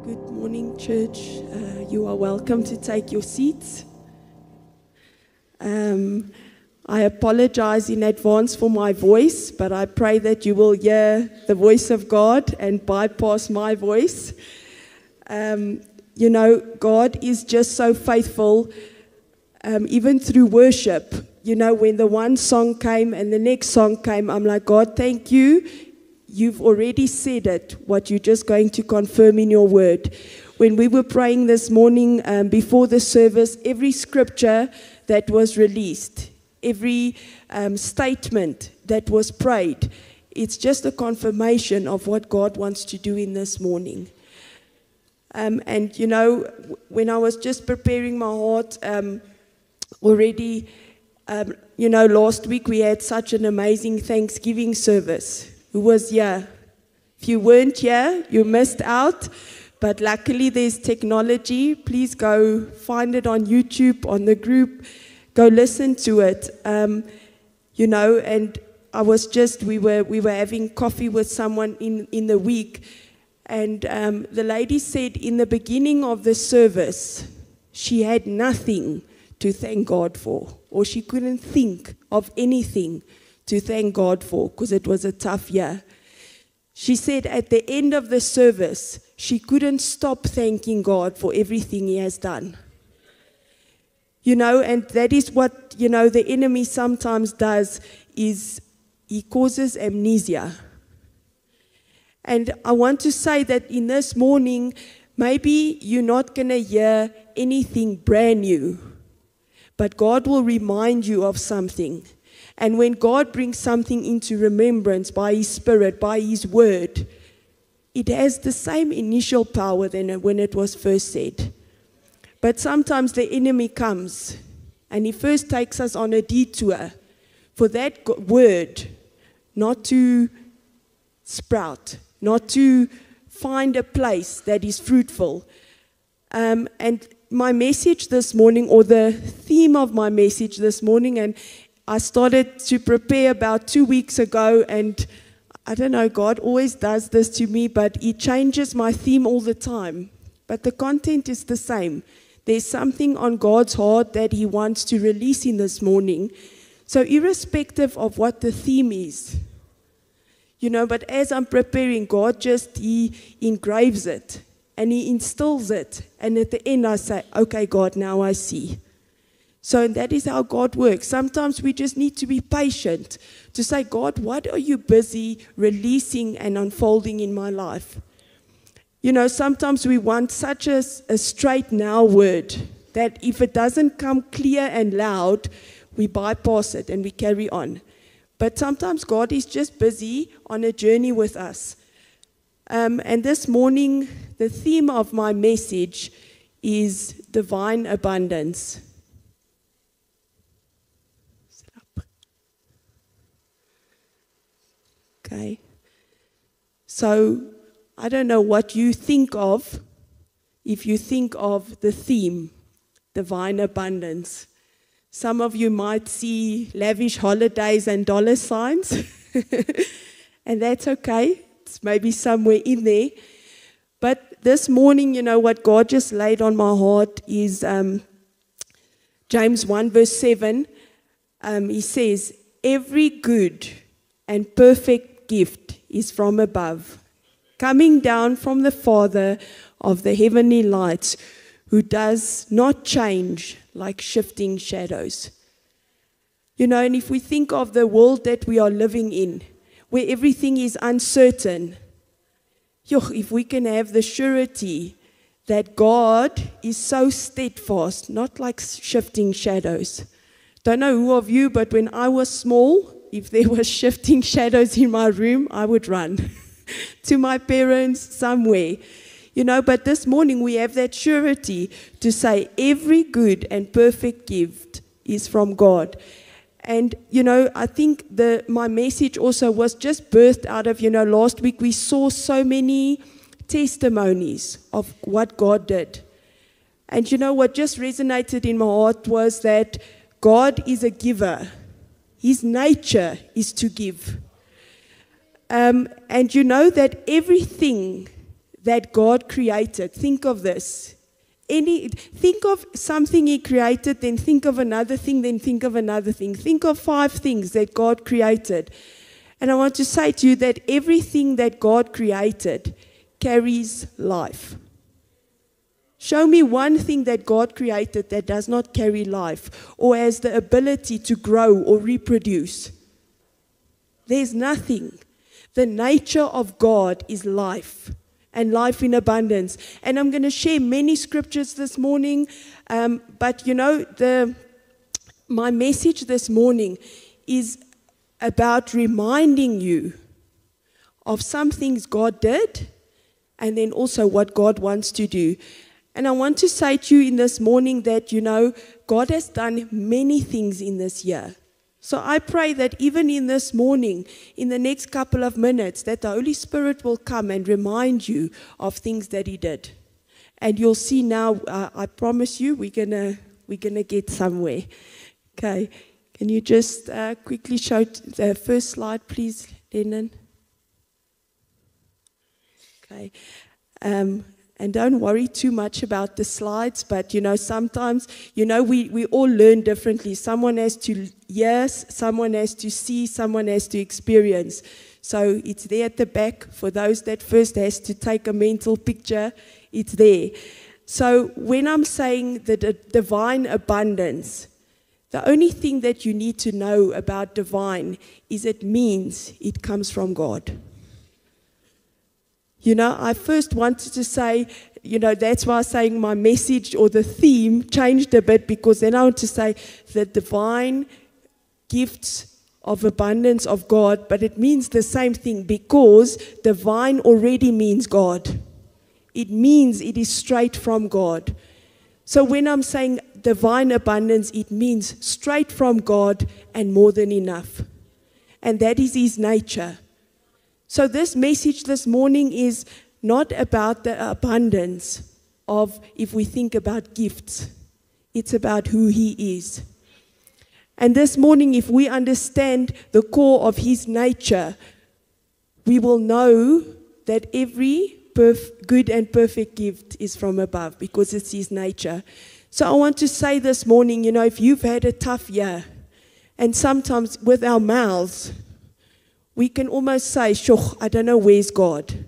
Good morning, church. You are welcome to take your seats. I apologize in advance for my voice, but I pray that you will hear the voice of God and bypass my voice. God is just so faithful, even through worship. When the one song came and the next song came, I'm like, God, thank you. You've already said it, what you're just going to confirm in your word. When we were praying this morning before the service, every scripture that was released, every statement that was prayed, it's just a confirmation of what God wants to do in this morning. When I was just preparing my heart already, last week we had such an amazing Thanksgiving service. Who was here? If you weren't here, you missed out. But luckily there's technology. Please go find it on YouTube, on the group. Go listen to it. And I was we were having coffee with someone in the week. And the lady said in the beginning of the service, she had nothing to thank God for. Or she couldn't think of anything to thank God for, because it was a tough year. She said at the end of the service, she couldn't stop thanking God for everything He has done. And that is what, the enemy sometimes does, is he causes amnesia. And I want to say that in this morning, maybe you're not going to hear anything brand new, but God will remind you of something. And when God brings something into remembrance by His Spirit, by His Word, it has the same initial power than when it was first said. But sometimes the enemy comes and he first takes us on a detour for that word not to sprout, not to find a place that is fruitful. And my message this morning, or the theme of my message this morning, and I started to prepare about 2 weeks ago, and I don't know, God always does this to me, but He changes my theme all the time. But the content is the same. There's something on God's heart that He wants to release in this morning. So irrespective of what the theme is, but as I'm preparing, God He engraves it, and He instills it. And at the end I say, okay, God, now I see. So that is how God works. Sometimes we just need to be patient to say, God, what are you busy releasing and unfolding in my life? Sometimes we want such a straight now word that if it doesn't come clear and loud, we bypass it and we carry on. But sometimes God is just busy on a journey with us. And this morning, the theme of my message is divine abundance. Okay, so I don't know what you think of if you think of the theme, divine abundance. Some of you might see lavish holidays and dollar signs, and that's okay. It's maybe somewhere in there. But this morning, what God just laid on my heart is James 1 verse 7. He says, every good and perfect gift is from above, coming down from the Father of the heavenly lights, who does not change like shifting shadows. And if we think of the world that we are living in, where everything is uncertain, if we can have the surety that God is so steadfast, not like shifting shadows. Don't know who of you, but when I was small, if there was shifting shadows in my room, I would run to my parents somewhere. But this morning we have that surety to say every good and perfect gift is from God. And, I think my message also was just birthed out of, last week we saw so many testimonies of what God did. And what just resonated in my heart was that God is a giver. His nature is to give. And that everything that God created. Think of this. Think of something He created, then think of another thing, then think of another thing. Think of 5 things that God created. And I want to say to you that everything that God created carries life. Show me one thing that God created that does not carry life or has the ability to grow or reproduce. There's nothing. The nature of God is life, and life in abundance. And I'm going to share many scriptures this morning, but my message this morning is about reminding you of some things God did, and then also what God wants to do. And I want to say to you in this morning that, God has done many things in this year. So I pray that even in this morning, in the next couple of minutes, that the Holy Spirit will come and remind you of things that He did. And you'll see now, I promise you, we're gonna get somewhere. Okay, can you just quickly show the first slide, please, Lennon? Okay. And don't worry too much about the slides, but sometimes, we all learn differently. Someone has to hear, someone has to see, someone has to experience. So it's there at the back for those that first has to take a mental picture, it's there. So when I'm saying the divine abundance, the only thing that you need to know about divine is it means it comes from God. I first wanted to say, that's why I'm saying my message or the theme changed a bit, because then I want to say the divine gifts of abundance of God, but it means the same thing, because divine already means God. It means it is straight from God. So when I'm saying divine abundance, it means straight from God and more than enough. And that is His nature. So this message this morning is not about the abundance of, if we think about gifts, it's about who He is. And this morning, if we understand the core of His nature, we will know that every good and perfect gift is from above, because it's His nature. So I want to say this morning, if you've had a tough year, and sometimes with our mouths, we can almost say, "Sjoch, I don't know where's God."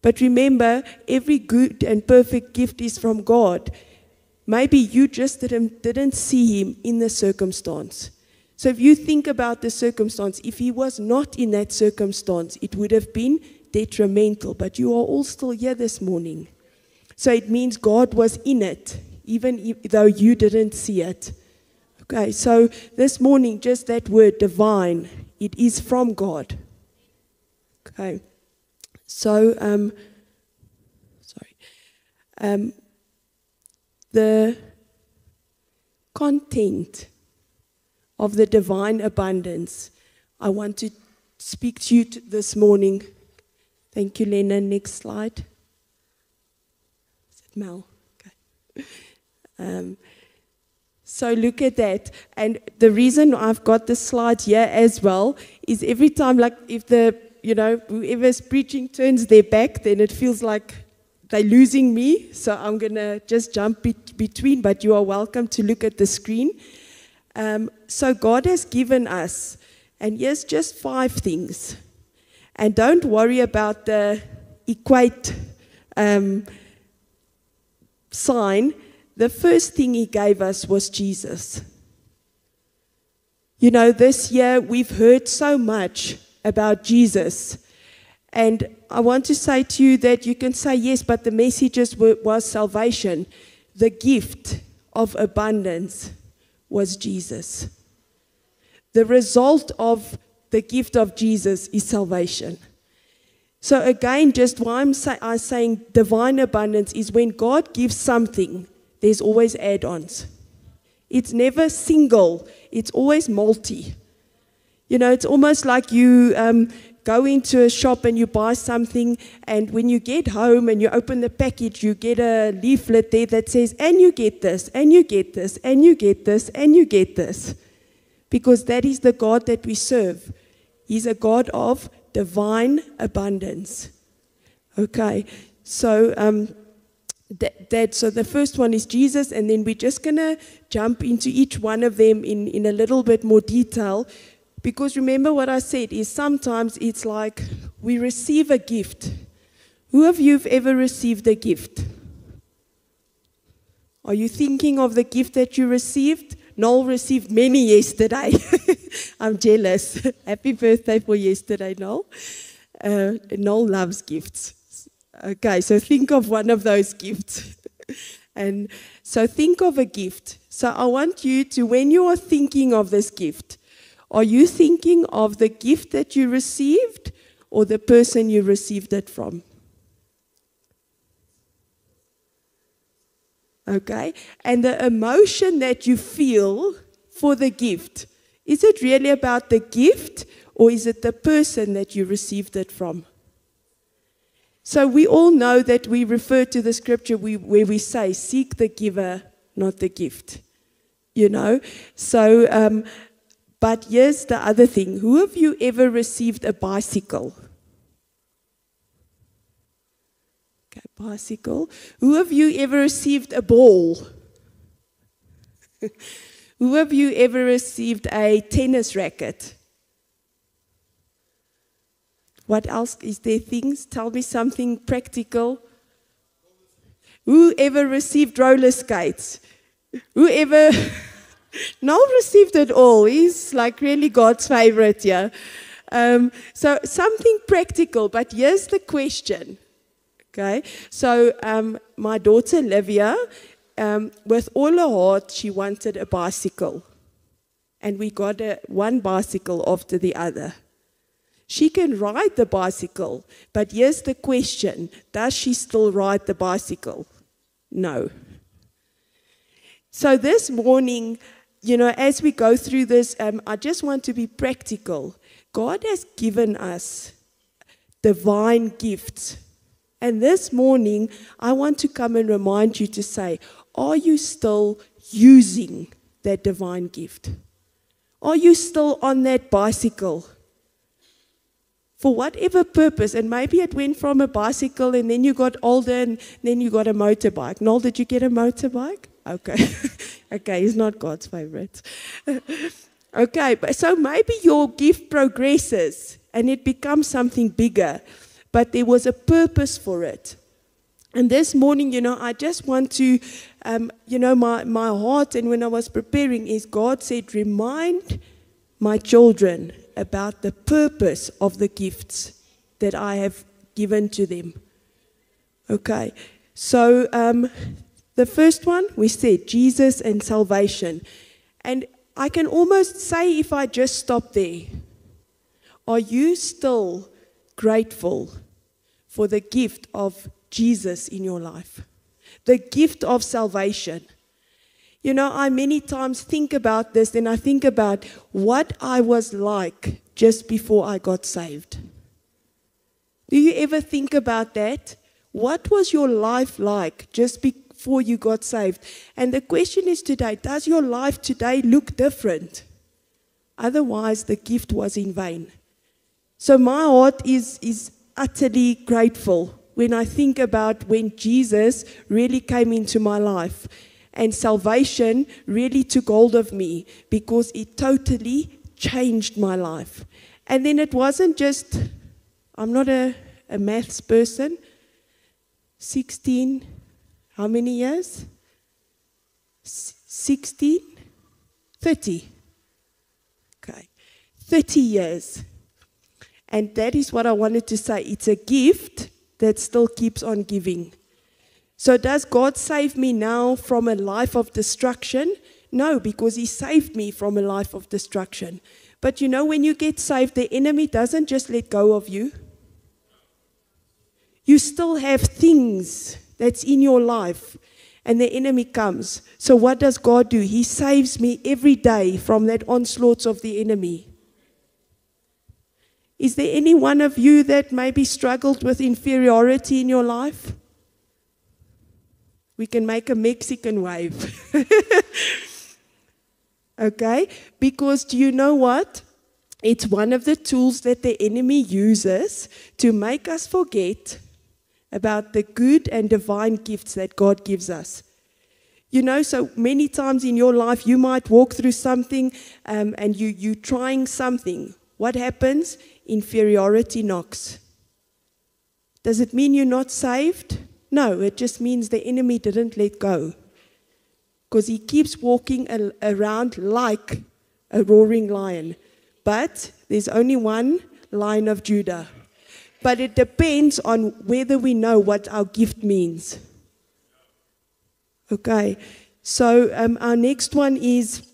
But remember, every good and perfect gift is from God. Maybe you just didn't see Him in the circumstance. So if you think about the circumstance, if He was not in that circumstance, it would have been detrimental. But you are all still here this morning. So it means God was in it, even though you didn't see it. Okay, so this morning, just that word, divine, it is from God. Okay. So, the content of the divine abundance, I want to speak to you this morning. Thank you, Lena. Next slide. Is it Mel? Okay. So look at that. And the reason I've got the slide here as well is every time, like if whoever's preaching turns their back, then it feels like they're losing me. So I'm going to just jump between, but you are welcome to look at the screen. So God has given us, and here's just 5 things. And don't worry about the equate sign. The first thing He gave us was Jesus. This year we've heard so much about Jesus. And I want to say to you that you can say, yes, but the message was salvation. The gift of abundance was Jesus. The result of the gift of Jesus is salvation. So again, just why I'm saying divine abundance is when God gives something, there's always add-ons. It's never single. It's always multi. It's almost like you go into a shop and you buy something, and when you get home and you open the package, you get a leaflet there that says, and you get this, and you get this, and you get this, and you get this. Because that is the God that we serve. He's a God of divine abundance. Okay, so so the first one is Jesus, and then we're just going to jump into each one of them in a little bit more detail, because remember what I said is sometimes it's like we receive a gift. Who of you have ever received a gift? Are you thinking of the gift that you received? Noel received many yesterday. I'm jealous. Happy birthday for yesterday, Noel. Noel loves gifts. Okay, so think of one of those gifts. And so think of a gift. So I want you to, when you are thinking of this gift, are you thinking of the gift that you received or the person you received it from? Okay, and the emotion that you feel for the gift, is it really about the gift or is it the person that you received it from? So we all know that we refer to the scripture where we say, seek the giver, not the gift. You know? So, but here's the other thing. Who of you ever received a bicycle? Okay, bicycle. Who of you ever received a ball? Who of you ever received a tennis racket? What else? Is there things? Tell me something practical. Who ever received roller skates? Who ever? Noel received it all. He's like really God's favorite, yeah. So something practical, but here's the question. Okay, so my daughter Livia, with all her heart, she wanted a bicycle. And we got one bicycle after the other. She can ride the bicycle, but here's the question. Does she still ride the bicycle? No. So this morning, you know, as we go through this, I just want to be practical. God has given us divine gifts. And this morning, I want to come and remind you to say, are you still using that divine gift? Are you still on that bicycle? For whatever purpose, and maybe it went from a bicycle and then you got older and then you got a motorbike. Noel, did you get a motorbike? Okay. Okay, he's not God's favorite. Okay, so maybe your gift progresses and it becomes something bigger, but there was a purpose for it. And this morning, you know, I just want to, you know, my heart, and when I was preparing, is God said, remind my children about the purpose of the gifts that I have given to them. Okay, so the first one, we said Jesus and salvation. And I can almost say, if I just stop there, are you still grateful for the gift of Jesus in your life? The gift of salvation. You know, I many times think about this, and I think about what I was like just before I got saved. Do you ever think about that? What was your life like just before you got saved? And the question is today, does your life today look different? Otherwise, the gift was in vain. So my heart is utterly grateful when I think about when Jesus really came into my life. And salvation really took hold of me because it totally changed my life. And then it wasn't just, I'm not a maths person. 16, how many years? 16? 30. Okay, 30 years. And that is what I wanted to say. It's a gift that still keeps on giving. So does God save me now from a life of destruction? No, because He saved me from a life of destruction. But you know, when you get saved, the enemy doesn't just let go of you. You still have things that's in your life, and the enemy comes. So what does God do? He saves me every day from that onslaught of the enemy. Is there any one of you that maybe struggled with inferiority in your life? We can make a Mexican wave. Okay? Because do you know what? It's one of the tools that the enemy uses to make us forget about the good and divine gifts that God gives us. You know, so many times in your life, you might walk through something and you're trying something. What happens? Inferiority knocks. Does it mean you're not saved? No, it just means the enemy didn't let go. Because he keeps walking around like a roaring lion. But there's only one Lion of Judah. But it depends on whether we know what our gift means. Okay, so our next one is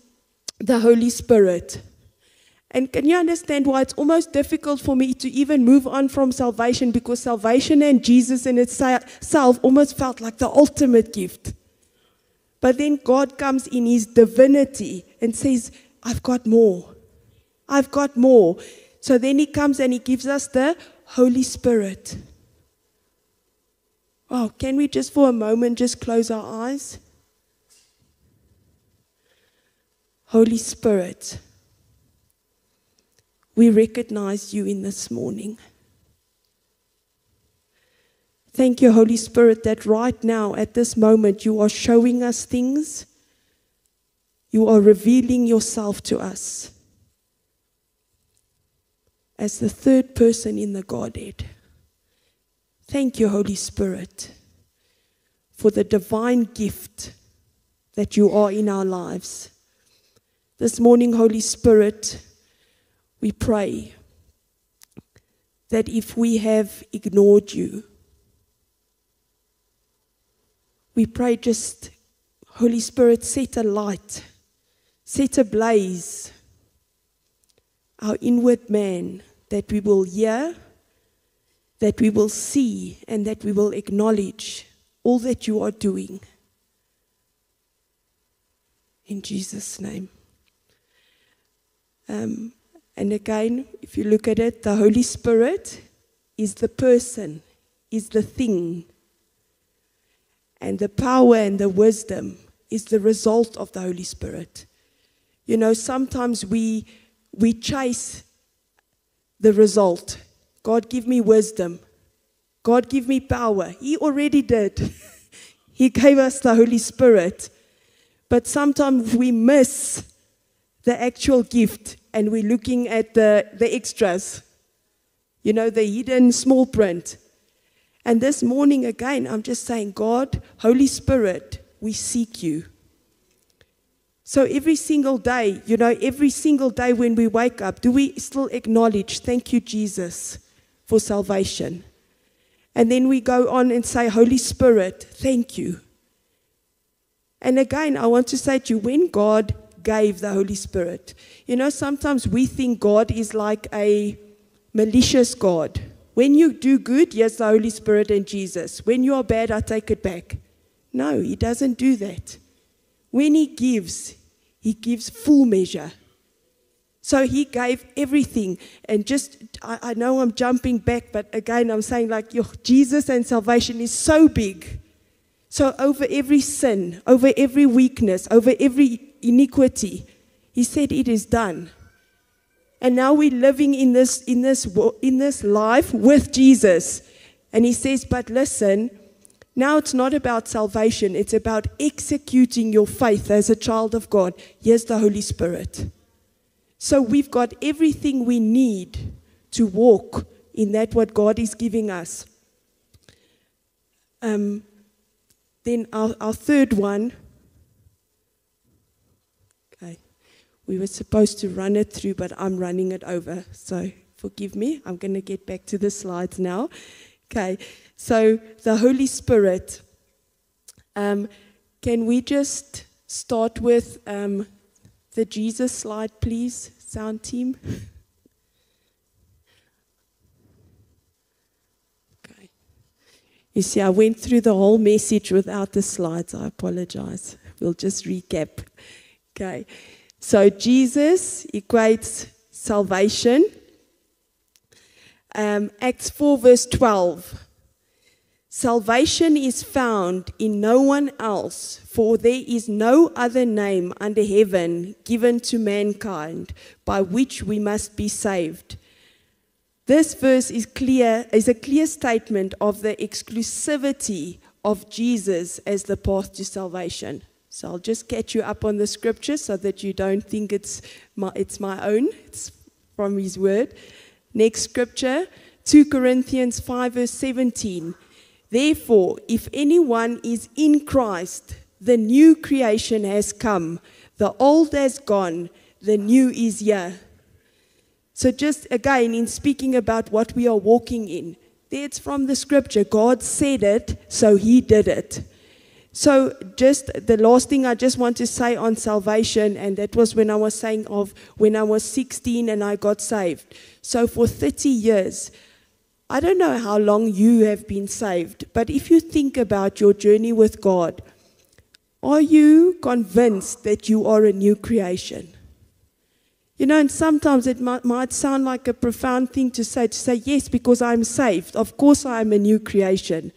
the Holy Spirit. And can you understand why it's almost difficult for me to even move on from salvation? Because salvation and Jesus in itself almost felt like the ultimate gift. But then God comes in his divinity and says, I've got more. I've got more. So then he comes and he gives us the Holy Spirit. Oh, can we just for a moment just close our eyes? Holy Spirit, we recognize you in this morning. Thank you, Holy Spirit, that right now, at this moment, you are showing us things. You are revealing yourself to us as the third person in the Godhead. Thank you, Holy Spirit, for the divine gift that you are in our lives. This morning, Holy Spirit, we pray that if we have ignored you, we pray just, Holy Spirit, set a light, set ablaze our inward man, that we will hear, that we will see, and that we will acknowledge all that you are doing. In Jesus' name. And again, if you look at it, the Holy Spirit is the person, is the thing. And the power and the wisdom is the result of the Holy Spirit. You know, sometimes we chase the result. God, give me wisdom. God, give me power. He already did. He gave us the Holy Spirit. But sometimes we miss the actual gift and we're looking at the extras. You know, the hidden small print. And this morning again, I'm just saying, God, Holy Spirit, we seek you. So every single day, you know, every single day when we wake up, do we still acknowledge, thank you, Jesus, for salvation? And then we go on and say, Holy Spirit, thank you. And again, I want to say to you, when God gave the Holy Spirit, you know, sometimes we think God is like a malicious God. When you do good, yes, the Holy Spirit and Jesus. When you are bad, I take it back. No, he doesn't do that. When he gives full measure. So he gave everything. And just, I know I'm jumping back, but again, I'm saying like, Jesus and salvation is so big. So over every sin, over every weakness, over every iniquity, he said it is done. And now we're living in this life with Jesus. And he says, but listen, now it's not about salvation. It's about executing your faith as a child of God. Here's the Holy Spirit. So we've got everything we need to walk in that what God is giving us. Then our third one. Okay. We were supposed to run it through, but I'm running it over. So forgive me. I'm going to get back to the slides now. Okay. So the Holy Spirit. Can we just start with the Jesus slide, please, sound team? Okay. You see, I went through the whole message without the slides. I apologize. We'll just recap. Okay. So Jesus equates salvation. Acts 4 verse 12. Salvation is found in no one else, for there is no other name under heaven given to mankind by which we must be saved. This verse is a clear statement of the exclusivity of Jesus as the path to salvation. So I'll just catch you up on the scripture so that you don't think it's my own. It's from his word. Next scripture, 2 Corinthians 5 verse 17. Therefore, if anyone is in Christ, the new creation has come. The old has gone, the new is here. So just again, in speaking about what we are walking in, it's from the scripture. God said it, so he did it. So just the last thing I just want to say on salvation, and that was when I was saying of when I was 16 and I got saved. So for 30 years, I don't know how long you have been saved, but if you think about your journey with God, are you convinced that you are a new creation? You know, and sometimes it might sound like a profound thing to say, yes, because I'm saved. Of course I am a new creation.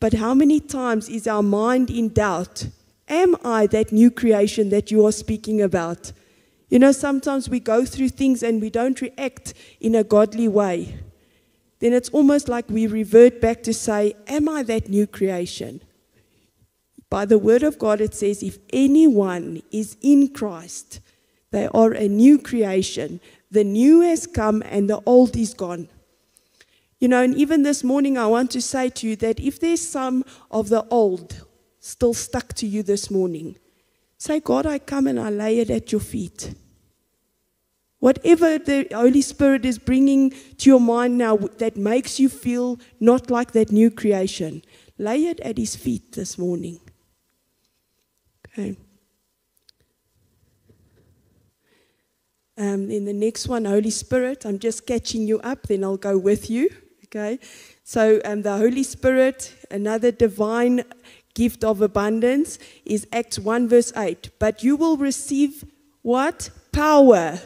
But how many times is our mind in doubt? Am I that new creation that you are speaking about? You know, sometimes we go through things and we don't react in a godly way. Then it's almost like we revert back to say, am I that new creation? By the word of God, it says, if anyone is in Christ, they are a new creation. The new has come and the old is gone. You know, and even this morning I want to say to you that if there's some of the old still stuck to you this morning, say, God, I come and I lay it at your feet. Whatever the Holy Spirit is bringing to your mind now that makes you feel not like that new creation, lay it at his feet this morning. Okay. In the next one, Holy Spirit, I'm just catching you up, then I'll go with you. Okay, so the Holy Spirit, another divine gift of abundance, is Acts 1 verse 8. But you will receive what? Power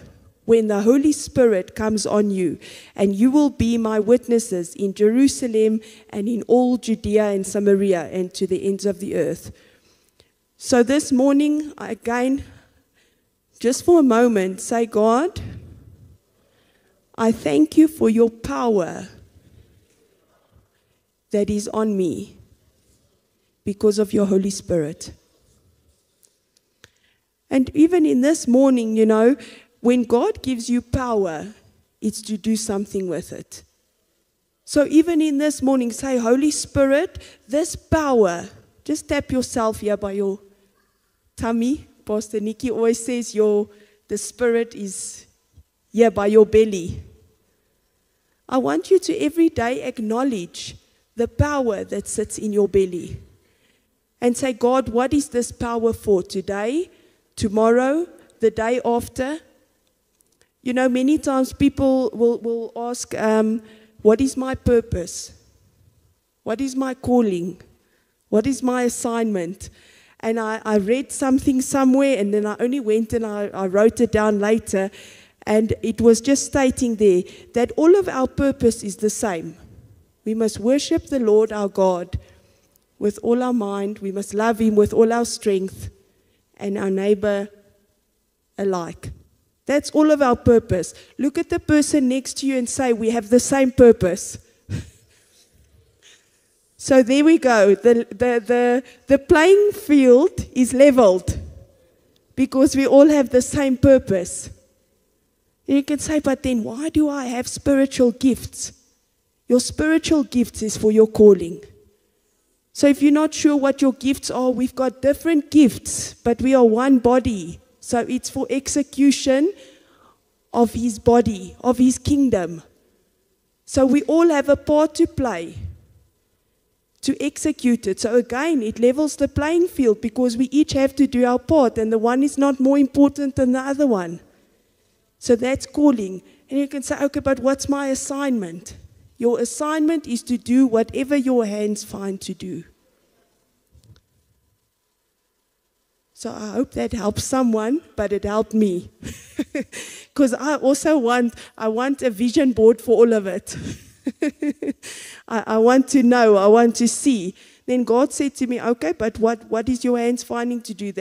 when the Holy Spirit comes on you, and you will be my witnesses in Jerusalem and in all Judea and Samaria and to the ends of the earth. So this morning, again, just for a moment, say, God, I thank you for your power that is on me because of your Holy Spirit. And even in this morning, you know, when God gives you power, it's to do something with it. So even in this morning, say, Holy Spirit, this power, just tap yourself here by your tummy. Pastor Nikki always says the Spirit is here by your belly. I want you to every day acknowledge the power that sits in your belly. And say, God, what is this power for today, tomorrow, the day after? You know, many times people will ask, what is my purpose? What is my calling? What is my assignment? And I read something somewhere, and then I only went and I wrote it down later, and it was just stating there that all of our purpose is the same. We must worship the Lord our God with all our mind. We must love him with all our strength, and our neighbor alike. That's all of our purpose. Look at the person next to you and say, we have the same purpose. So there we go. The playing field is leveled because we all have the same purpose. And you can say, but then why do I have spiritual gifts? Your spiritual gifts is for your calling. So if you're not sure what your gifts are, we've got different gifts, but we are one body. So it's for execution of his body, of his kingdom. So we all have a part to play to execute it. So again, it levels the playing field because we each have to do our part, and the one is not more important than the other one. So that's calling. And you can say, okay, but what's my assignment? Your assignment is to do whatever your hands find to do. So I hope that helps someone, but it helped me. Because I also want a vision board for all of it. I want to know, I want to see. Then God said to me, okay, but what is your hands finding to do?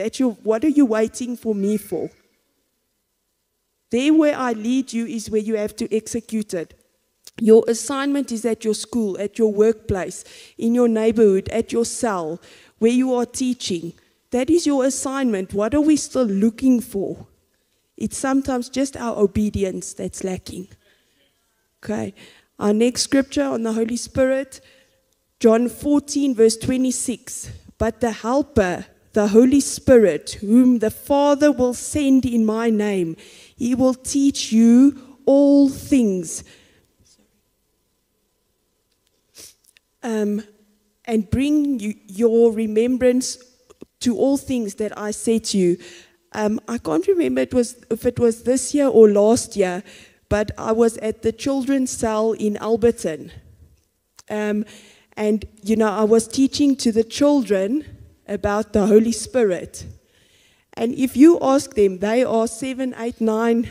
What are you waiting for me for? There where I lead you is where you have to execute it. Your assignment is at your school, at your workplace, in your neighborhood, at your cell, where you are teaching. That is your assignment. What are we still looking for? It's sometimes just our obedience that's lacking. Okay. Our next scripture on the Holy Spirit, John 14, verse 26. But the Helper, the Holy Spirit, whom the Father will send in my name, he will teach you all things. And bring your remembrance to all things that I said to you. I can't remember if it was this year or last year, but I was at the children's cell in Alberton. And, I was teaching to the children about the Holy Spirit. And if you ask them, they are 7, 8, 9,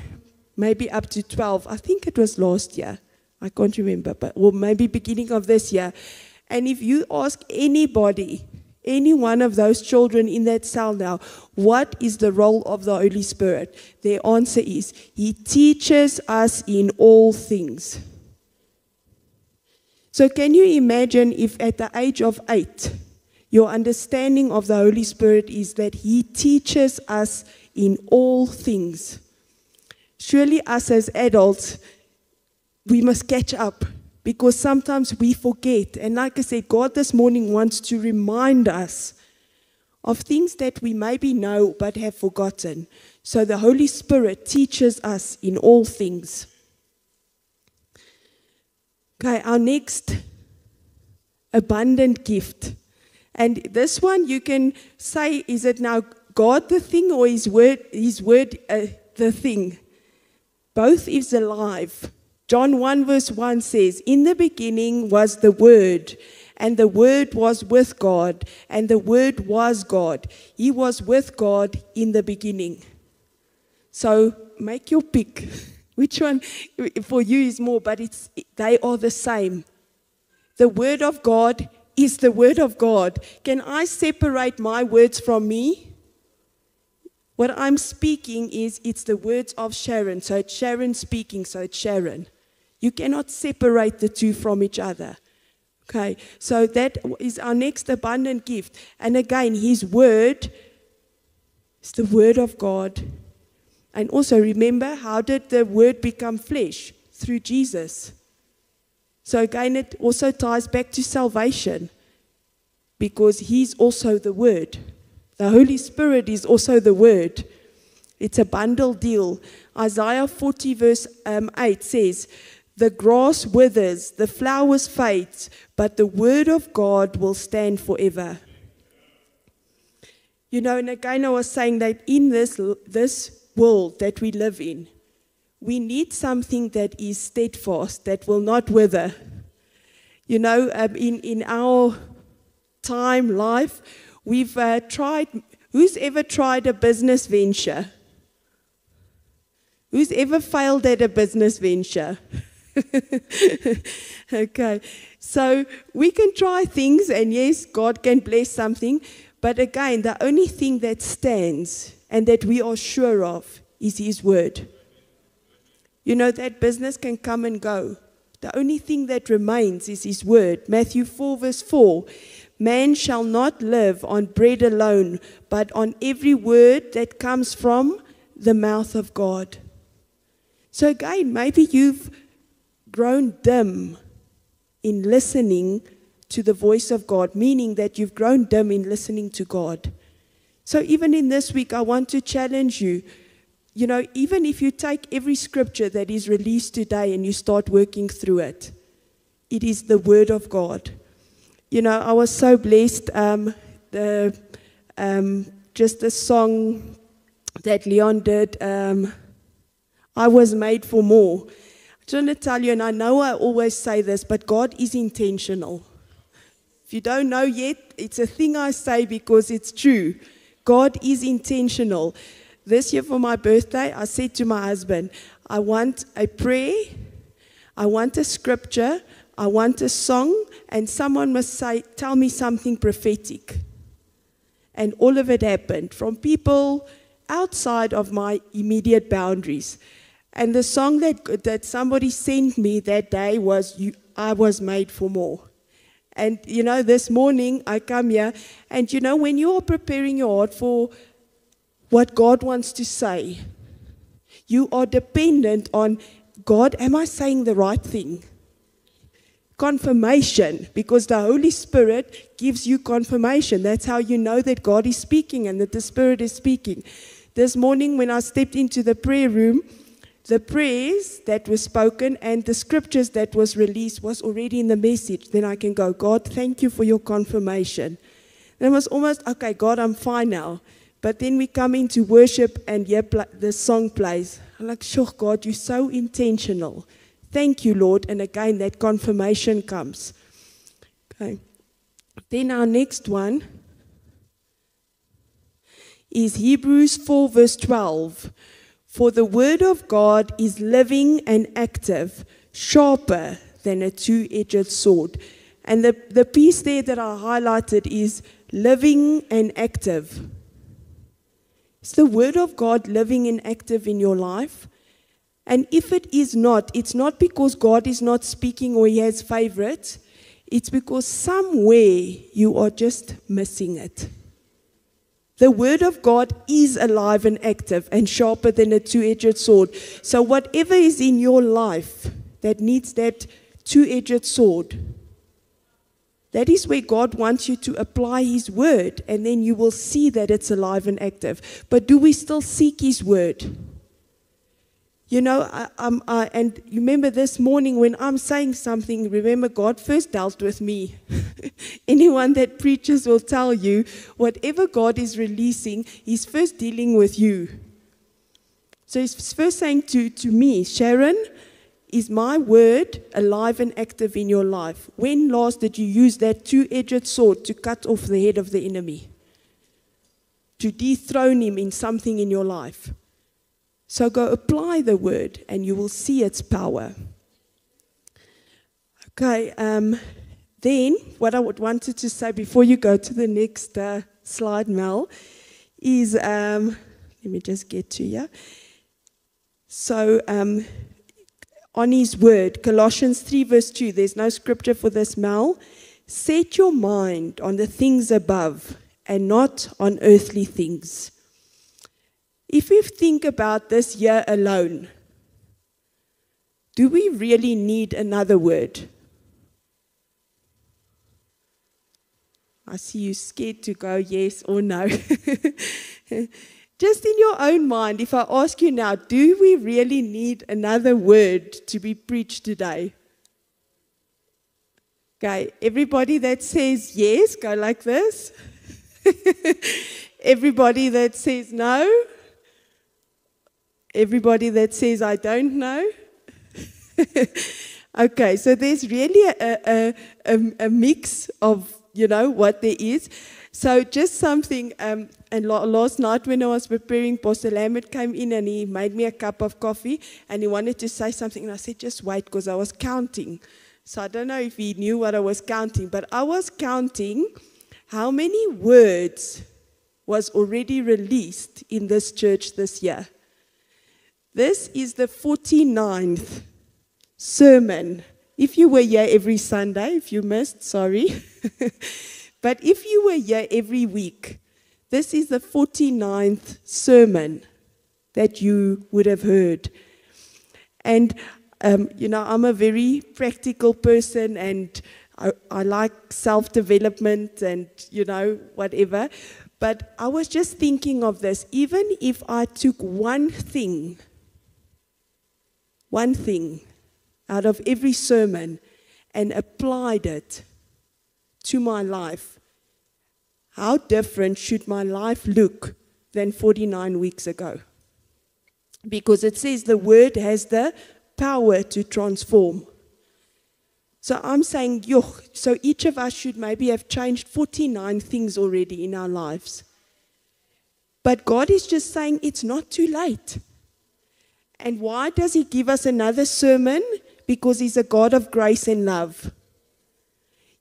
maybe up to 12. I think it was last year. I can't remember, or maybe beginning of this year. And if you ask anybody, any one of those children in that cell now, what is the role of the Holy Spirit? Their answer is, he teaches us in all things. So can you imagine if at the age of 8, your understanding of the Holy Spirit is that he teaches us in all things? Surely us as adults, we must catch up, because sometimes we forget. And like I said, God this morning wants to remind us of things that we maybe know but have forgotten. So the Holy Spirit teaches us in all things. Okay, our next abundant gift. And this one you can say, is it now God the thing or his word the thing? Both is alive. John 1 verse 1 says, in the beginning was the Word, and the Word was with God, and the Word was God. He was with God in the beginning. So make your pick. Which one for you is more, but they are the same. The Word of God is the Word of God. Can I separate my words from me? What I'm speaking it's the words of Sharon. So it's Sharon speaking, so it's Sharon. You cannot separate the two from each other. Okay, so that is our next abundant gift. And again, his word is the word of God. And also remember, how did the word become flesh? Through Jesus. So again, it also ties back to salvation, because he's also the word. The Holy Spirit is also the word. It's a bundle deal. Isaiah 40 verse 8 says, the grass withers, the flowers fade, but the word of God will stand forever. And again I was saying that in this world that we live in, we need something that is steadfast, that will not wither. In our life, we've tried, who's ever tried a business venture? Who's ever failed at a business venture? Okay, so we can try things, and yes, God can bless something, but again, the only thing that stands and that we are sure of is his word. That business can come and go. The only thing that remains is his word. Matthew 4 verse 4, man shall not live on bread alone, but on every word that comes from the mouth of God. So again, maybe you've grown dim in listening to the voice of God, meaning that you've grown dim in listening to God. So even in this week, I want to challenge you. Even if you take every scripture that is released today and you start working through it, it is the word of God. I was so blessed. Just the song that Leon did, I was made for more. I want to tell you, and I know I always say this, but God is intentional. If you don't know yet, it's a thing I say because it's true. God is intentional. This year for my birthday, I said to my husband, I want a prayer, I want a scripture, I want a song, and someone must tell me something prophetic. And all of it happened from people outside of my immediate boundaries. And the song that somebody sent me that day was, I Was Made for More. And, this morning I come here, and, when you are preparing your heart for what God wants to say, you are dependent on God, am I saying the right thing? Confirmation, because the Holy Spirit gives you confirmation. That's how you know that God is speaking and that the Spirit is speaking. This morning when I stepped into the prayer room, the prayers that were spoken and the scriptures that was released was already in the message. Then I can go, God, thank you for your confirmation. And it was almost, okay, God, I'm fine now. But then we come into worship and the song plays. I'm like, sure, God, you're so intentional. Thank you, Lord. And again, that confirmation comes. Okay. Then our next one is Hebrews 4 verse 12. For the word of God is living and active, sharper than a two-edged sword. And the piece there that I highlighted is living and active. Is the word of God living and active in your life? And if it is not, it's not because God is not speaking or he has favorites. It's because somewhere you are just missing it. The word of God is alive and active and sharper than a two-edged sword. So whatever is in your life that needs that two-edged sword, that is where God wants you to apply his word, and then you will see that it's alive and active. But do we still seek his word? And you remember this morning when I'm saying something, remember God first dealt with me. Anyone that preaches will tell you, whatever God is releasing, he's first dealing with you. So he's first saying to me, Sharon, is my word alive and active in your life? When last did you use that two-edged sword to cut off the head of the enemy? To dethrone him in something in your life? So go apply the word and you will see its power. Okay, then what I wanted to say before you go to the next slide, Mel, is, let me just get to you. So on his word, Colossians 3 verse 2, there's no scripture for this, Mel. Set your mind on the things above and not on earthly things. If we think about this year alone, do we really need another word? I see you scared to go yes or no. Just in your own mind, if I ask you now, do we really need another word to be preached today? Okay, everybody that says yes, go like this. Everybody that says no. Everybody that says, I don't know. Okay, so there's really a mix of, what there is. So just something, and last night when I was preparing, Pastor Lambert came in and he made me a cup of coffee and he wanted to say something. And I said, just wait, because I was counting. So I don't know if he knew what I was counting, but I was counting how many words was already released in this church this year. This is the 49th sermon. If you were here every Sunday, if you missed, sorry. But if you were here every week, this is the 49th sermon that you would have heard. And, I'm a very practical person and I like self-development and, whatever. But I was just thinking of this. Even if I took one thing out of every sermon and applied it to my life, how different should my life look than 49 weeks ago? Because it says the word has the power to transform. So I'm saying, so each of us should maybe have changed 49 things already in our lives. But God is just saying it's not too late. And why does he give us another sermon? Because he's a God of grace and love.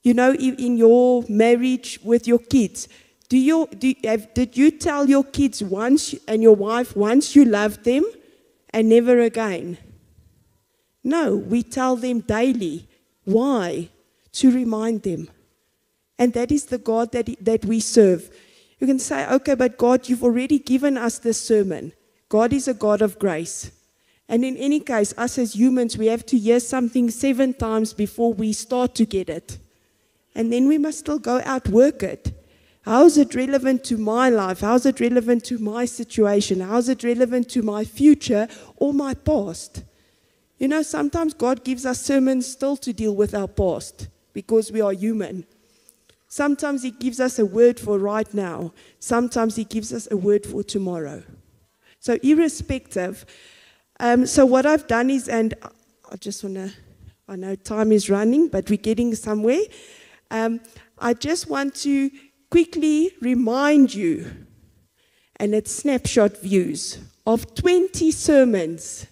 In your marriage with your kids, did you tell your kids once and your wife once you loved them and never again. No, we tell them daily. Why? To remind them. And that is the God that we serve. You can say, okay, but God, you've already given us this sermon. God is a God of grace. And in any case, us as humans, we have to hear something 7 times before we start to get it. And then we must still go out, work it. How is it relevant to my life? How is it relevant to my situation? How is it relevant to my future or my past? You know, sometimes God gives us sermons still to deal with our past because we are human. Sometimes He gives us a word for right now. Sometimes He gives us a word for tomorrow. So irrespective. So what I've done is, and I just want to, I know time is running, but we're getting somewhere. I just want to quickly remind you, and it's snapshot views, of 20 sermons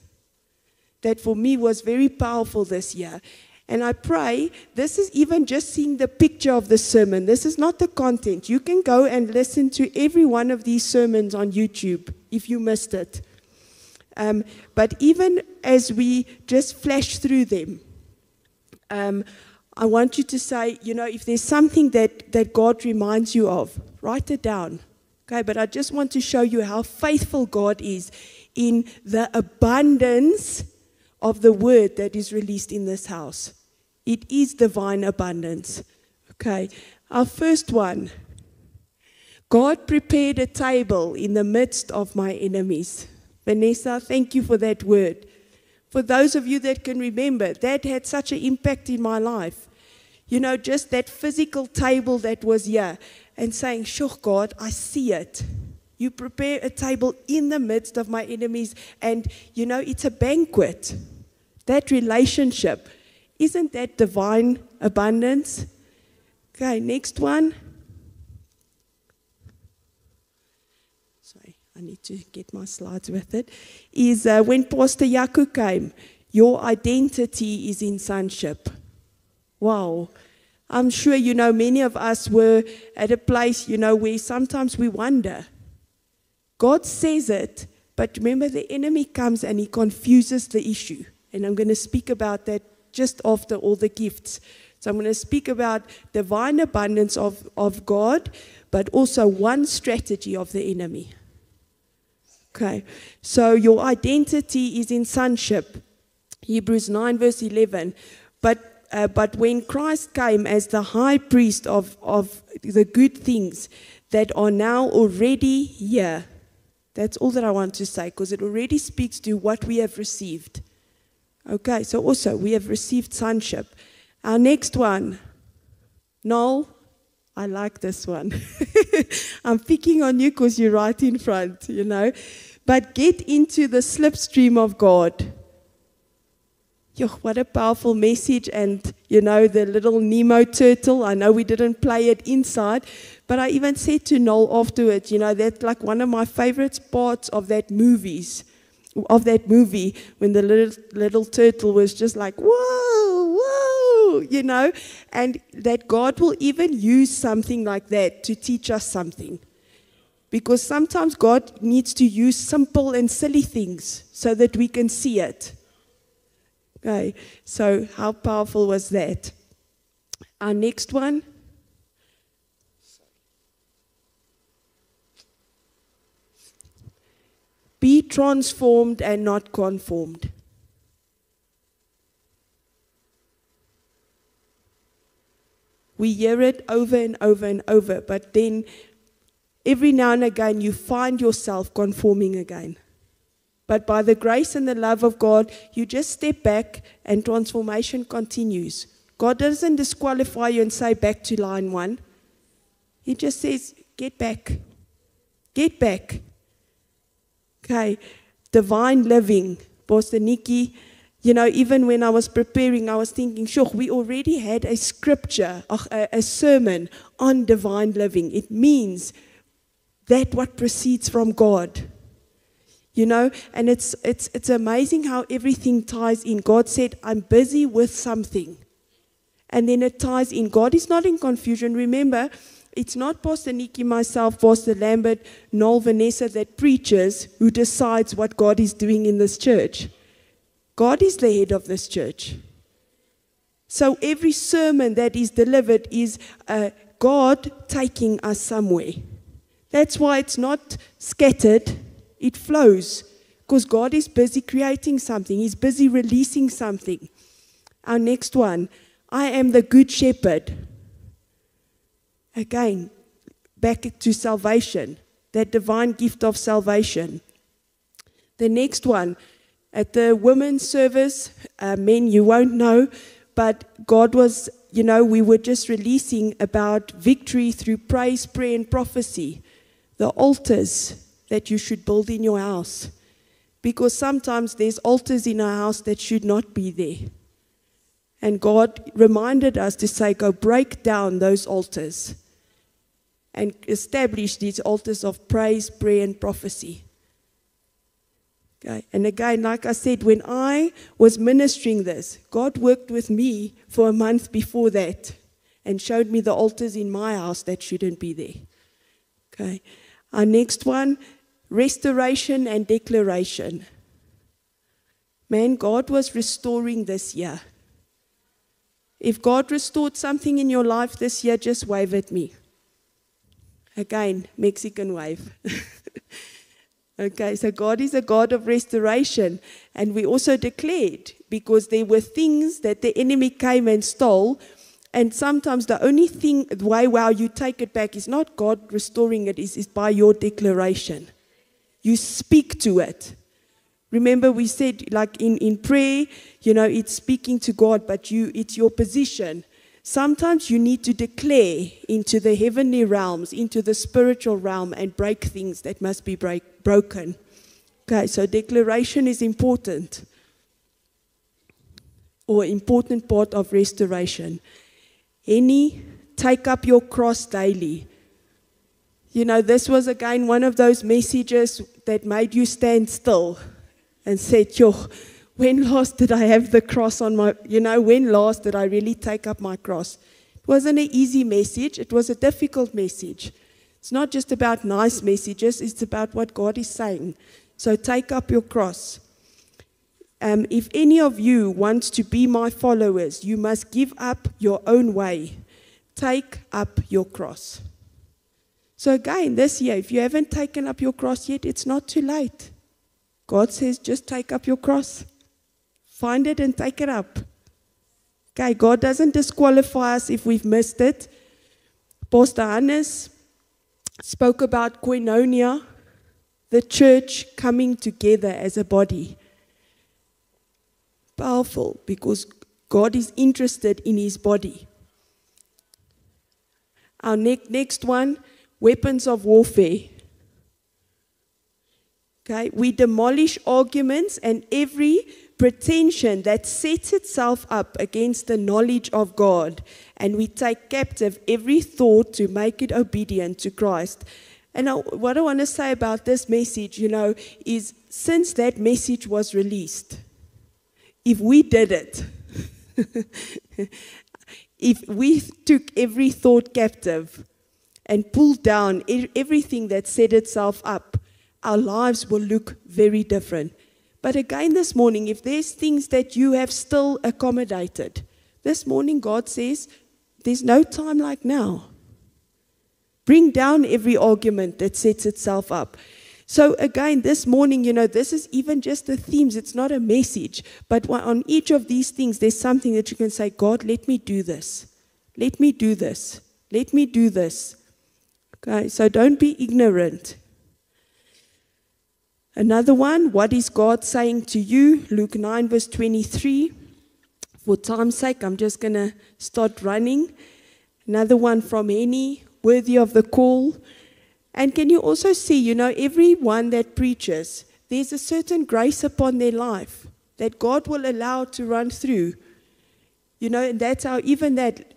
that for me was very powerful this year. And I pray, this is even just seeing the picture of the sermon. This is not the content. You can go and listen to every one of these sermons on YouTube if you missed it. But even as we just flash through them, I want you to say, you know, if there's something that God reminds you of, write it down. Okay, but I just want to show you how faithful God is in the abundance of the word that is released in this house. It is divine abundance. Okay, our first one. God prepared a table in the midst of my enemies. Vanessa, thank you for that word. For those of you that can remember, that had such an impact in my life. You know, just that physical table that was here and saying, sure, God, I see it. You prepare a table in the midst of my enemies, and, you know, it's a banquet. That relationship, isn't that divine abundance? Okay, next one. Sorry, I need to get my slides with it. Is when Pastor Yaku came, your identity is in sonship. Wow. I'm sure, you know, many of us were at a place, you know, where sometimes we wonder. God says it, but remember the enemy comes and he confuses the issue. And I'm going to speak about that just after all the gifts. So I'm going to speak about divine abundance of God, but also one strategy of the enemy. Okay, so your identity is in sonship. Hebrews 9 verse 11. But when Christ came as the high priest of the good things that are now already here, that's all that I want to say, because it already speaks to what we have received. Okay, so also we have received sonship. Our next one, Noel, I like this one. I'm picking on you because you're right in front, you know. But get into the slipstream of God. Yo, what a powerful message. And, you know, the little Nemo turtle, I know we didn't play it inside, but I even said to Noel afterwards, you know, that's like one of my favorite parts of that movie, when the little turtle was just like, whoa, whoa, you know, and that God will even use something like that to teach us something. Because sometimes God needs to use simple and silly things so that we can see it. Okay, so how powerful was that? Our next one. Be transformed and not conformed. We hear it over and over and over, but then every now and again you find yourself conforming again. But by the grace and the love of God, you just step back and transformation continues. God doesn't disqualify you and say back to line 1. He just says, get back. Get back. Okay, divine living. Pastor Nikki, you know, even when I was preparing, I was thinking, sure, we already had a scripture, a sermon on divine living. It means that what proceeds from God. You know, and it's amazing how everything ties in. God said, I'm busy with something. And then it ties in. God is not in confusion. Remember, it's not Pastor Nikki, myself, Pastor Lambert, Noel, Vanessa that preaches who decides what God is doing in this church. God is the head of this church. So every sermon that is delivered is God taking us somewhere. That's why it's not scattered, it flows. Because God is busy creating something. He's busy releasing something. Our next one, I am the good shepherd. Again, back to salvation, that divine gift of salvation. The next one, at the women's service, men, you won't know, but God was, we were just releasing about victory through praise, prayer, and prophecy. The altars that you should build in your house. Because sometimes there's altars in our house that should not be there. And God reminded us to say, go break down those altars and establish these altars of praise, prayer, and prophecy. Okay. And again, like I said, when I was ministering this, God worked with me for a month before that and showed me the altars in my house that shouldn't be there. Okay. Our next one, restoration and declaration. Man, God was restoring this year. If God restored something in your life this year, just wave at me. Again, Mexican wave. Okay, so God is a God of restoration. And we also declared, because there were things that the enemy came and stole. And sometimes the only thing, the way you take it back is not God restoring it, is by your declaration. You speak to it. Remember we said, like in prayer, it's speaking to God, but it's your position. Sometimes you need to declare into the heavenly realms, into the spiritual realm, and break things that must be broken. Okay, so declaration is important. Or important part of restoration. Take up your cross daily. This was again one of those messages that made you stand still and said, when last did I have the cross on my, when last did I really take up my cross? It wasn't an easy message. It was a difficult message. It's not just about nice messages. It's about what God is saying. So take up your cross. If any of you wants to be my followers, you must give up your own way. Take up your cross. So again, this year, if you haven't taken up your cross yet, it's not too late. God says, just take up your cross. Find it and take it up. Okay, God doesn't disqualify us if we've missed it. Pastor Hannes spoke about koinonia, the church coming together as a body. Powerful, because God is interested in his body. Our next one, weapons of warfare. Okay, we demolish arguments and every pretension that sets itself up against the knowledge of God, and we take captive every thought to make it obedient to Christ. And what I want to say about this message, is since that message was released, if we did it, if we took every thought captive and pulled down everything that set itself up, our lives will look very different. But again this morning, if there's things that you have still accommodated, this morning God says, there's no time like now. Bring down every argument that sets itself up. So again, this morning, this is even just the themes. It's not a message. But on each of these things, there's something that you can say, God, let me do this. Let me do this. Let me do this. Okay, so don't be ignorant. Another one, what is God saying to you? Luke 9 verse 23. For time's sake, I'm just going to start running. Another one from Henny, worthy of the call. And can you also see, everyone that preaches, there's a certain grace upon their life that God will allow to run through. And that's how, even that,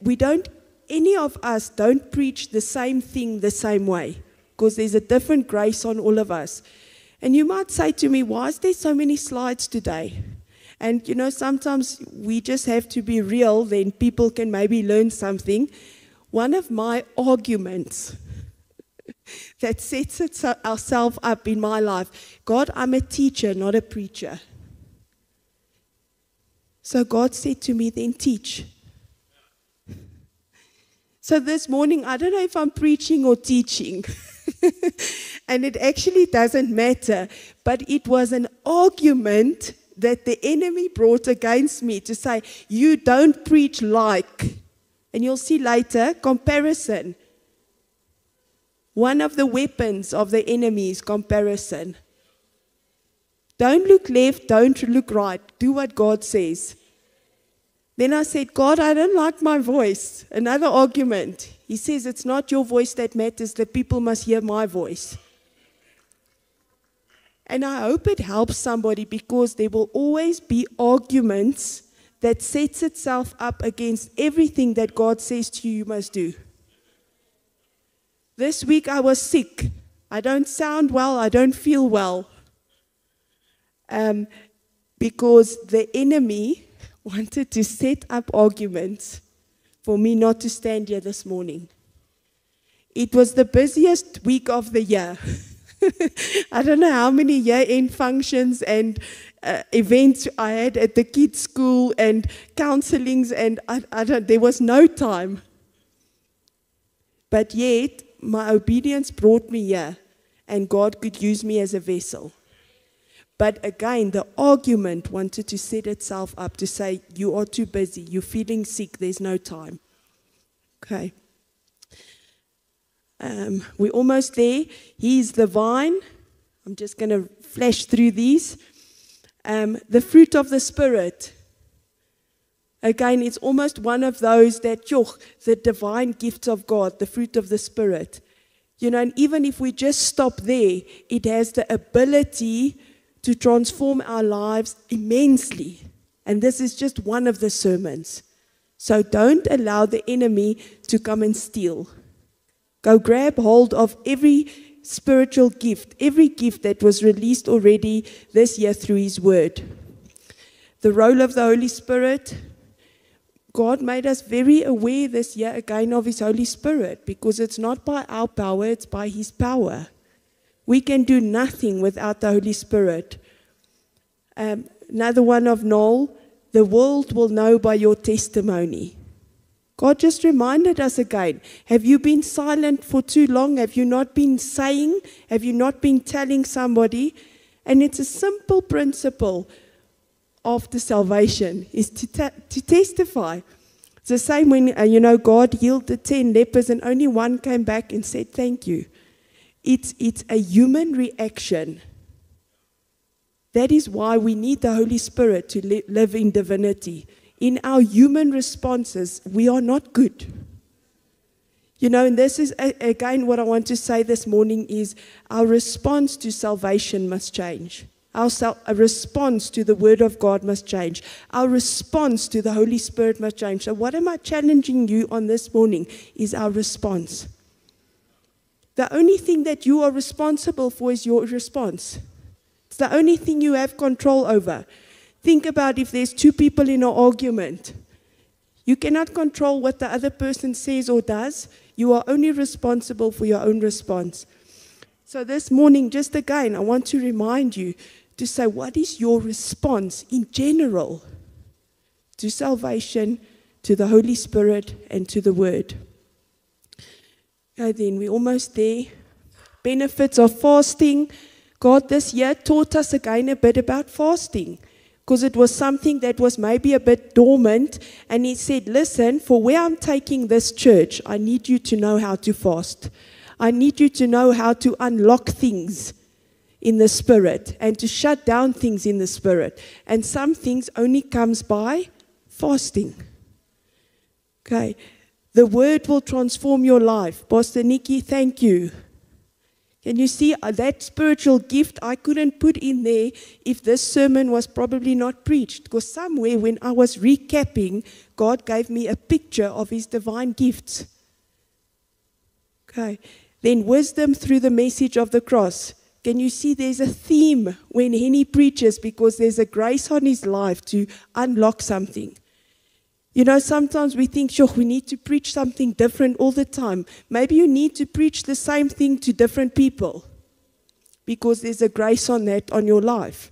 any of us don't preach the same thing the same way, because there's a different grace on all of us. And you might say to me, why is there so many slides today? And, sometimes we just have to be real, then people can maybe learn something. One of my arguments that sets ourselves up in my life, God, I'm a teacher, not a preacher. So God said to me, then teach. So this morning, I don't know if I'm preaching or teaching. And it actually doesn't matter. But it was an argument that the enemy brought against me to say, you don't preach like. And you'll see later, comparison. One of the weapons of the enemy is comparison. Don't look left, don't look right. Do what God says. Then I said, God, I don't like my voice. Another argument. He says, it's not your voice that matters. The people must hear my voice. And I hope it helps somebody, because there will always be arguments that sets itself up against everything that God says to you, you must do. This week I was sick. I don't sound well. I don't feel well. Because the enemy wanted to set up arguments for me not to stand here this morning. It was the busiest week of the year. I don't know how many year-end functions and events I had at the kids' school and counselings, and there was no time. But yet, my obedience brought me here, and God could use me as a vessel. But again, the argument wanted to set itself up to say, you are too busy, you're feeling sick, there's no time. Okay. We're almost there. He's the vine. I'm just going to flash through these. The fruit of the Spirit. Again, it's almost one of those that, the divine gifts of God, the fruit of the Spirit. And even if we just stop there, it has the ability to transform our lives immensely. And this is just one of the sermons. So don't allow the enemy to come and steal. Go grab hold of every spiritual gift, every gift that was released already this year through His Word. The role of the Holy Spirit. God made us very aware this year again of His Holy Spirit, because it's not by our power, it's by His power. We can do nothing without the Holy Spirit. Another one of Noel, the world will know by your testimony. God just reminded us again, have you been silent for too long? Have you not been saying? Have you not been telling somebody? And it's a simple principle of the salvation, is to testify. It's the same when, God healed the 10 lepers and only one came back and said thank you. It's a human reaction. That is why we need the Holy Spirit to live in divinity. In our human responses, we are not good. And this is, again, what I want to say this morning is our response to salvation must change. Our response to the Word of God must change. Our response to the Holy Spirit must change. So what am I challenging you on this morning is our response. The only thing that you are responsible for is your response. It's the only thing you have control over. Think about if there's two people in an argument. You cannot control what the other person says or does. You are only responsible for your own response. So this morning, just again, I want to remind you to say, what is your response in general to salvation, to the Holy Spirit, and to the Word? Okay, then we're almost there. Benefits of fasting. God this year taught us again a bit about fasting, because it was something that was maybe a bit dormant. And He said, listen, for where I'm taking this church, I need you to know how to fast. I need you to know how to unlock things in the Spirit and to shut down things in the Spirit. And some things only comes by fasting. Okay. The Word will transform your life. Pastor Nikki, thank you. Can you see that spiritual gift I couldn't put in there if this sermon was probably not preached? Because somewhere when I was recapping, God gave me a picture of His divine gifts. Okay. Then wisdom through the message of the cross. Can you see there's a theme when Henny preaches, because there's a grace on his life to unlock something. You know, sometimes we think, sure, we need to preach something different all the time. Maybe you need to preach the same thing to different people because there's a grace on that on your life.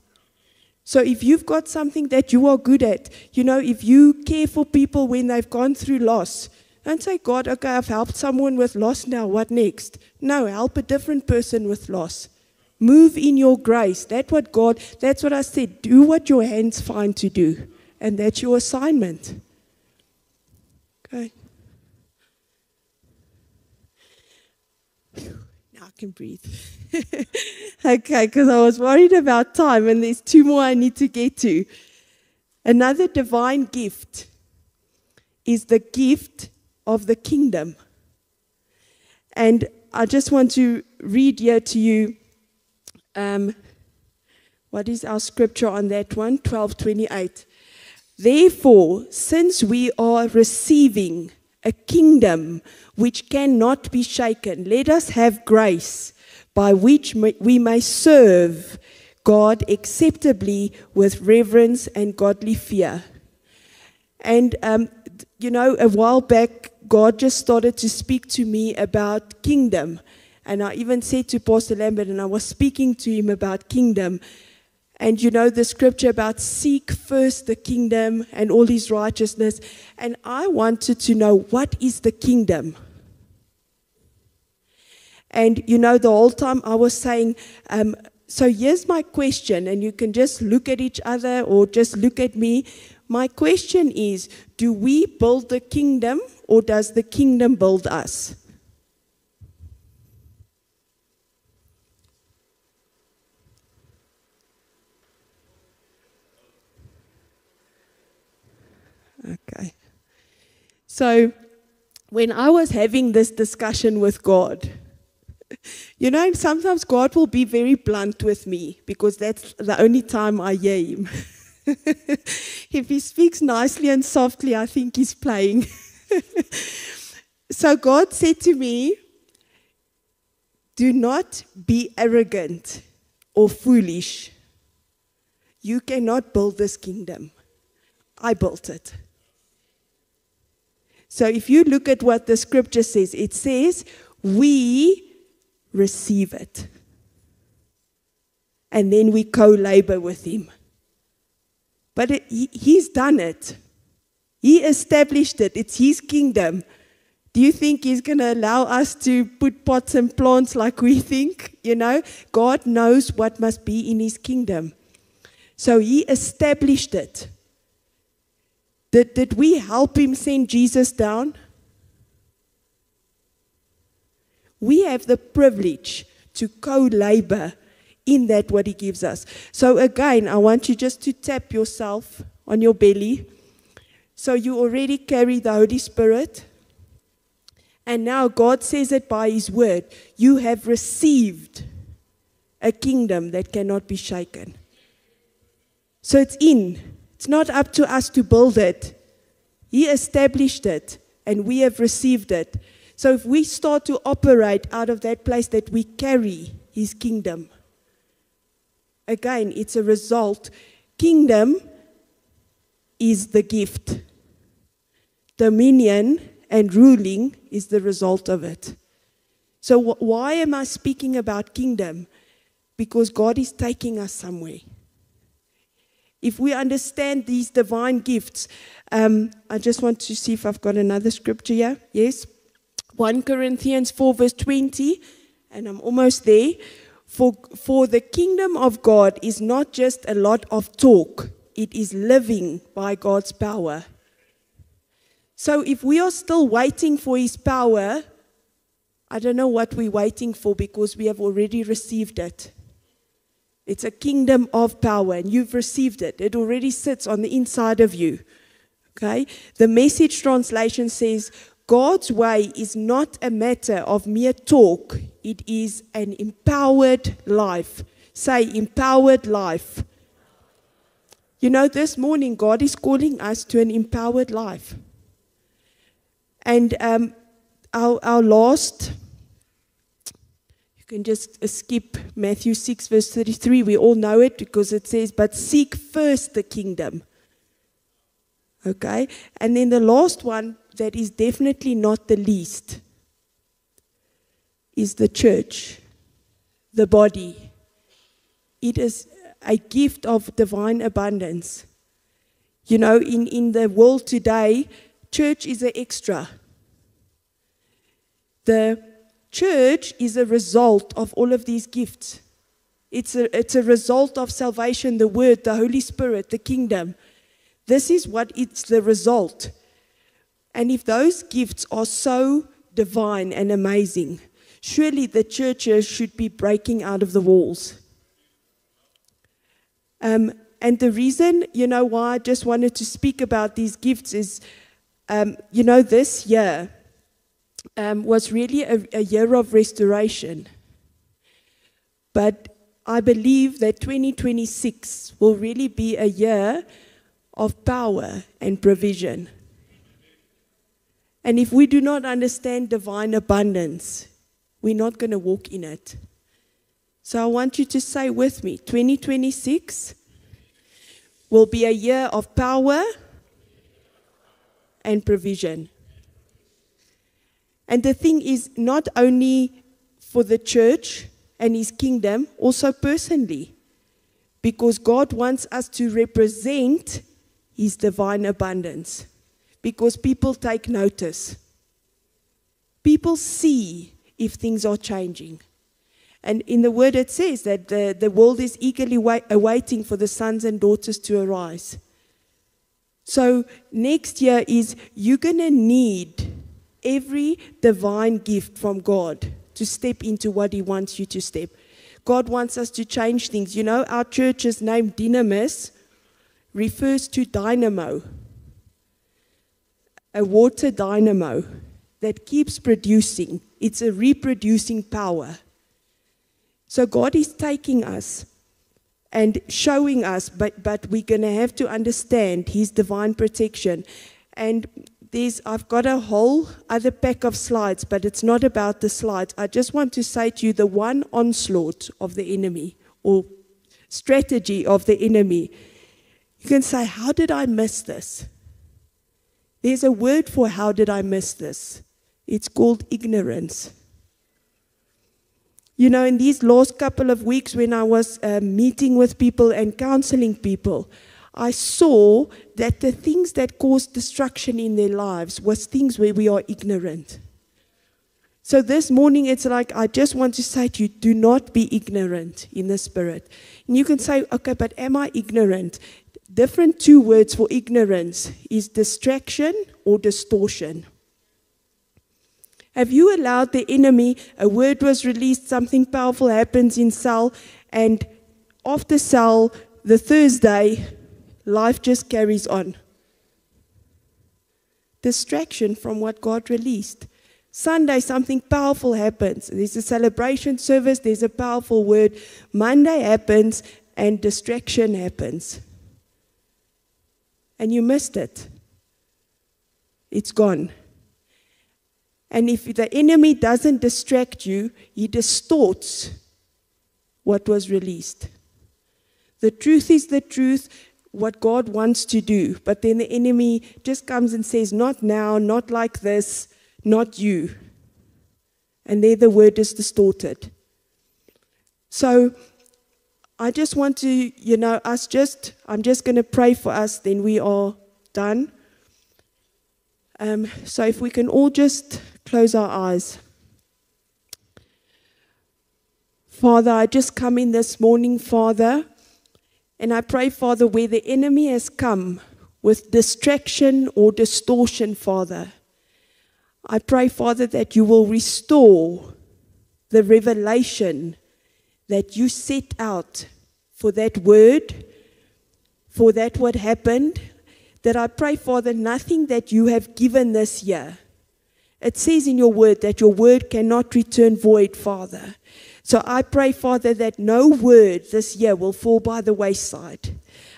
So if you've got something that you are good at, you know, if you care for people when they've gone through loss, don't say, God, okay, I've helped someone with loss now, what next? No, help a different person with loss. Move in your grace. That's what I said. Do what your hands find to do. And that's your assignment. Okay. Now I can breathe. Okay, because I was worried about time and there's 2 more I need to get to. Another divine gift is the gift of the kingdom. And I just want to read here to you, what is our scripture on that one? 12:28. Therefore, since we are receiving a kingdom which cannot be shaken, let us have grace by which we may serve God acceptably with reverence and godly fear. And, you know, a while back, God just started to speak to me about kingdom. And I even said to Pastor Lambert, and I was speaking to him about kingdom. And you know the scripture about seek first the kingdom and all his righteousness. And I wanted to know, what is the kingdom? And you know, the whole time I was saying, so here's my question, and you can just look at each other or just look at me. My question is, do we build the kingdom or does the kingdom build us? Okay. So when I was having this discussion with God, you know, sometimes God will be very blunt with me because that's the only time I hear him. If he speaks nicely and softly, I think he's playing. So God said to me, do not be arrogant or foolish. You cannot build this kingdom. I built it. So if you look at what the scripture says, it says, we receive it. And then we co-labor with him. But he's done it. He established it. It's his kingdom. Do you think he's going to allow us to put pots and plants like we think? You know, God knows what must be in his kingdom. So he established it. Did we help him send Jesus down? We have the privilege to co-labor in that what he gives us. So again, I want you just to tap yourself on your belly. So you already carry the Holy Spirit. And now God says it by his word. You have received a kingdom that cannot be shaken. So it's in. It's not up to us to build it. He established it, and we have received it. So if we start to operate out of that place that we carry his kingdom, again, it's a result. Kingdom is the gift. Dominion and ruling is the result of it. So why am I speaking about kingdom? Because God is taking us somewhere. If we understand these divine gifts, I just want to see if I've got another scripture here. Yes. 1 Corinthians 4 verse 20, and I'm almost there. For the kingdom of God is not just a lot of talk. It is living by God's power. So if we are still waiting for his power, I don't know what we're waiting for because we have already received it. It's a kingdom of power, and you've received it. It already sits on the inside of you. Okay? The Message translation says, God's way is not a matter of mere talk. It is an empowered life. Say, empowered life. You know, this morning, God is calling us to an empowered life. And our last... You can just skip Matthew 6 verse 33. We all know it because it says, but seek first the kingdom. Okay? And then the last one that is definitely not the least is the church, the body. It is a gift of divine abundance. You know, in the world today, church is an extra. The church is a result of all of these gifts. It's a result of salvation, the Word, the Holy Spirit, the kingdom. This is what it's the result. And if those gifts are so divine and amazing, surely the churches should be breaking out of the walls. And the reason, why I just wanted to speak about these gifts is, this year was really a year of restoration. But I believe that 2026 will really be a year of power and provision. And if we do not understand divine abundance, we're not going to walk in it. So I want you to say with me, 2026 will be a year of power and provision. And the thing is, not only for the church and His kingdom, also personally. Because God wants us to represent His divine abundance. Because people take notice. People see if things are changing. And in the Word it says that the world is eagerly awaiting for the sons and daughters to arise. So next year is you're going to need every divine gift from God to step into what He wants you to step. God wants us to change things. You know, our church's name, Dynamis, refers to dynamo. A water dynamo that keeps producing. It's a reproducing power. So God is taking us and showing us, but we're going to have to understand His divine protection. And I've got a whole other pack of slides, but it's not about the slides. I just want to say to you the one onslaught of the enemy or strategy of the enemy. You can say, how did I miss this? There's a word for how did I miss this. It's called ignorance. You know, in these last couple of weeks when I was meeting with people and counseling people, I saw that the things that caused destruction in their lives was things where we are ignorant. So this morning it's like, I just want to say to you, do not be ignorant in the Spirit. And you can say, okay, but am I ignorant? Different two words for ignorance is distraction or distortion. Have you allowed the enemy, a word was released, something powerful happens in cell, and after cell, the Thursday, life just carries on. Distraction from what God released. Sunday, something powerful happens. There's a celebration service, there's a powerful word. Monday happens, and distraction happens. And you missed it. It's gone. And if the enemy doesn't distract you, he distorts what was released. The truth is the truth, what God wants to do. But then the enemy just comes and says, not now, not like this, not you. And there the word is distorted. So I just want to, I'm just going to pray for us, then we are done. So if we can all just close our eyes. Father, I just come in this morning, Father, and I pray, Father, where the enemy has come with distraction or distortion, Father, I pray, Father, that you will restore the revelation that you set out for that word, for that what happened, that I pray, Father, nothing that you have given this year. It says in your word that your word cannot return void, Father. So I pray, Father, that no word this year will fall by the wayside.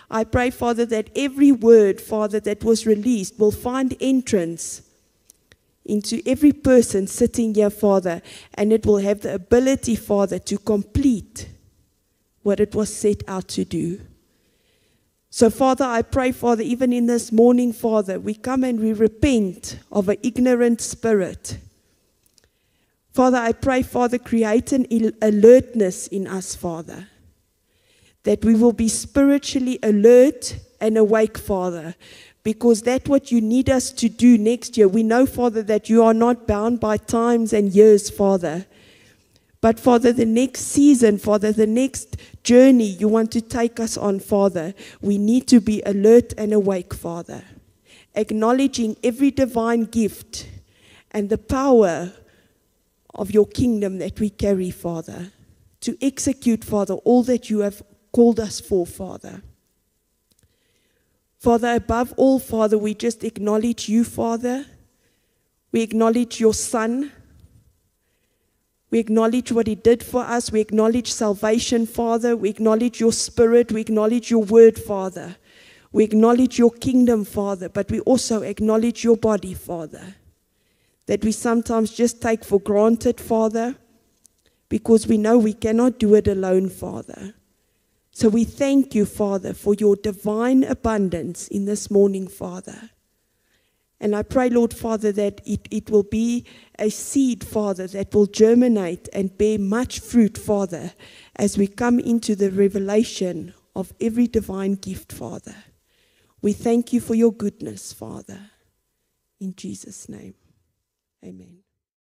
I pray, Father, that every word, Father, that was released will find entrance into every person sitting here, Father, and it will have the ability, Father, to complete what it was set out to do. So, Father, I pray, Father, even in this morning, Father, we come and we repent of an ignorant spirit. Father, I pray, Father, create an alertness in us, Father, that we will be spiritually alert and awake, Father, because that's what you need us to do next year. We know, Father, that you are not bound by times and years, Father. But, Father, the next season, Father, the next journey you want to take us on, Father, we need to be alert and awake, Father, acknowledging every divine gift and the power of your kingdom that we carry, Father, to execute, Father, all that you have called us for, Father. Father, above all, Father, we just acknowledge you, Father. We acknowledge your Son. We acknowledge what he did for us. We acknowledge salvation, Father. We acknowledge your Spirit. We acknowledge your word, Father. We acknowledge your kingdom, Father. But we also acknowledge your body, Father, that we sometimes just take for granted, Father, because we know we cannot do it alone, Father. So we thank you, Father, for your divine abundance in this morning, Father. And I pray, Lord, Father, that it will be a seed, Father, that will germinate and bear much fruit, Father, as we come into the revelation of every divine gift, Father. We thank you for your goodness, Father. In Jesus' name, amen.